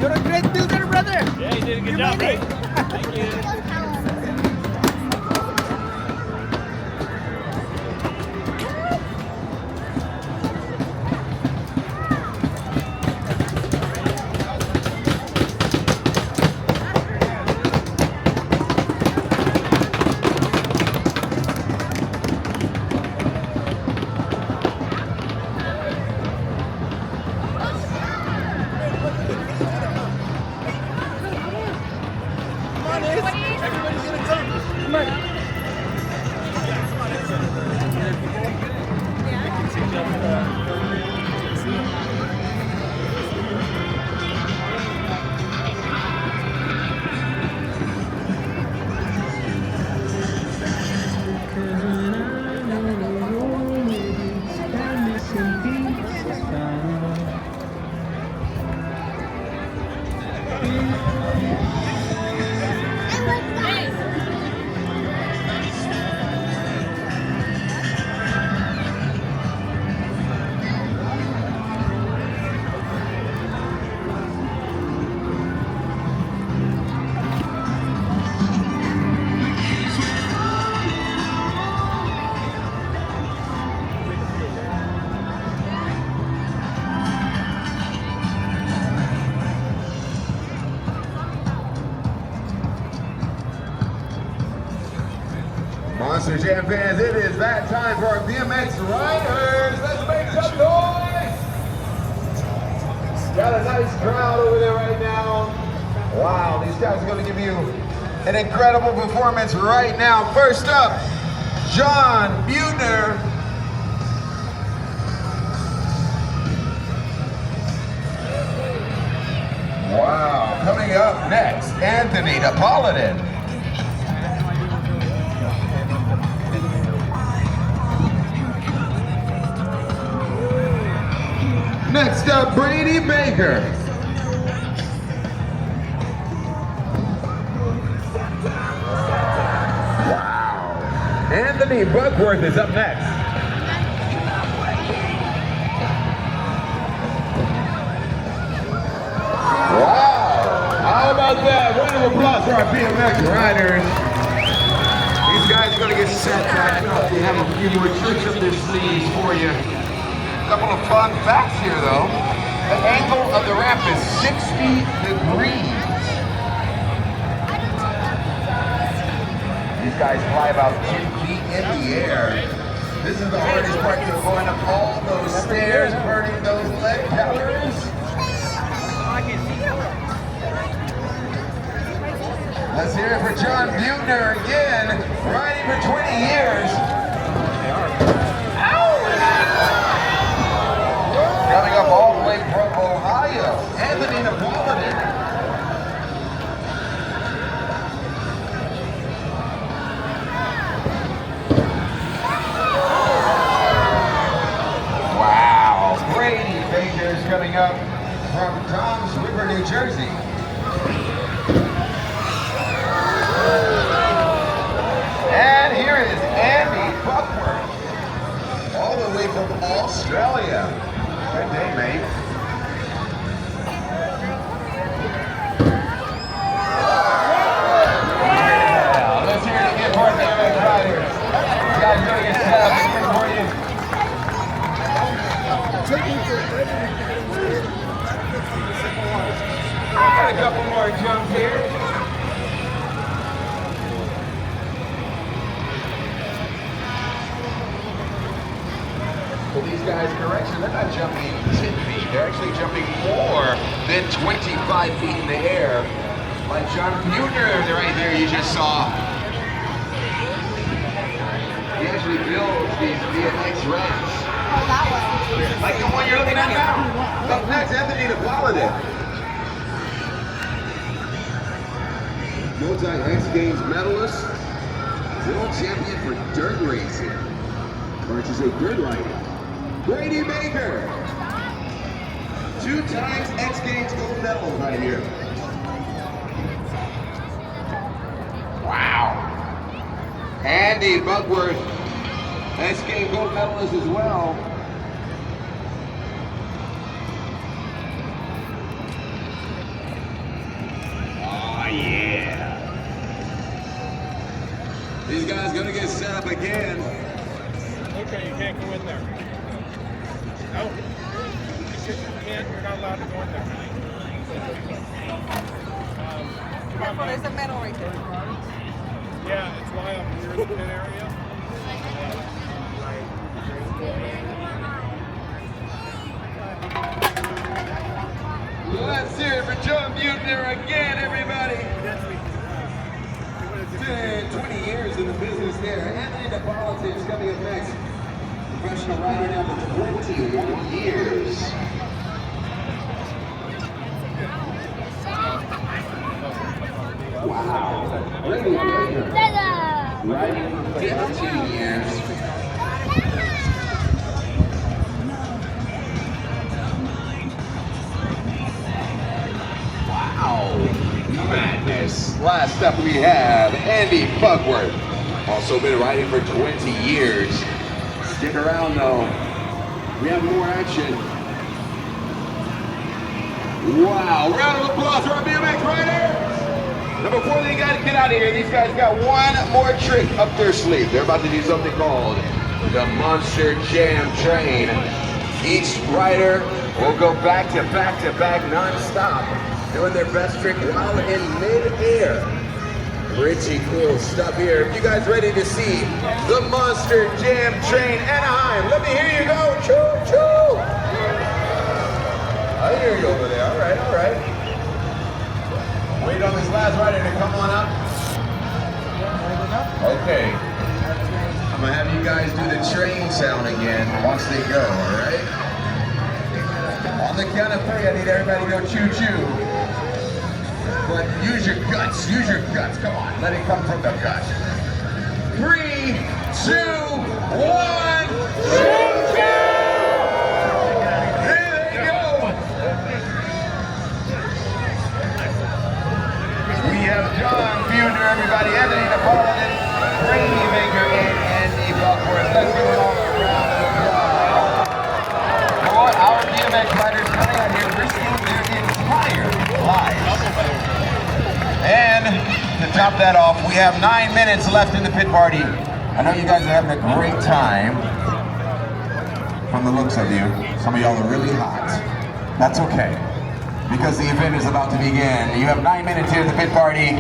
You're a great builder, brother. Yeah, you did a good job, made right? it. Thank you. Everybody's gonna come. Come on. Monster Jam fans, it is that time for our BMX riders. Let's make some noise! Got a nice crowd over there right now. Wow, these guys are going to give you an incredible performance right now. First up, John Buettner. Wow, coming up next, Anthony Napolitan. Next up, Brady Baker. Wow. Anthony Buckworth is up next. Wow. How about that? Round of applause for our BMX riders. These guys are going to get set back up. They have a few more tricks up their sleeves for you. Couple of fun facts here though. The angle of the ramp is 60 degrees. These guys fly about 10 feet in the air. This is the hardest part, to going up all those stairs, burning those leg calories. Let's hear it for John Buettner again, riding for 20 years. Coming up all the way from Ohio, Anthony Napolitan. Wow, Brady Baker is coming up from Toms River, New Jersey. And here is Andy Buckworth, all the way from Australia. Good day, mate. Yeah, let's hear it again for our BMX riders. You guys are going to get set up here for you. I got a couple more jumps here. Well, these guys, correction, they're not jumping 10 feet. They're actually jumping more than 25 feet in the air. Like John Buettner right there you just saw. He actually builds these BMX ramps. Oh, that one. Like the one you're looking at now. Up next, Anthony Napolitan. Multi-X Games medalist. World champion for dirt racing. Or I should say dirt riding. Brady Baker, 2 times X Games gold medal right here. Wow. Andy Buckworth, X Games gold medalist as well. guy's gonna get set up again. Okay, you can't go in there. No. You can't, you're not allowed to go in there. Careful, there's a medal right there. Yeah, it's why up here in the pit area. Let's hear it for John Buechner again, everybody. 20 years in the business there. Anthony Napolitan's coming up next. Professional rider now for 21 years. Wow. Brady Baker. Riding for 15 years. Wow. Madness. Last up we have Andy Pugworth. Also been riding for 20 years. Stick around though. We have more action. Wow. Round of applause for our BMX riders. Now before they got to get out of here, these guys got one more trick up their sleeve. They're about to do something called the Monster Jam Train. Each rider will go back to back to back non-stop, doing their best trick while in mid-air. Pretty cool stuff here. If you guys ready to see the Monster Jam Train Anaheim, let me hear you go. Choo choo. I hear you over there. All right, all right. Wait on this last rider to come on up. Okay. I'm gonna have you guys do the train sound again once they go, all right? On the count of 3, I need everybody to go choo-choo. But use your guts, come on, let it come from the gut. 3, 2, 1, choo-choo! There they go! We have John Buechner, everybody, Anthony Napolitan, Brady Baker, and Andy Pugworth. Let's give it all a round of applause for our BMX riders coming out here risking their entire lives. And to top that off, we have 9 minutes left in the pit party. I know you guys are having a great time. From the looks of you, some of y'all are really hot. That's okay, because the event is about to begin. You have 9 minutes here at the pit party.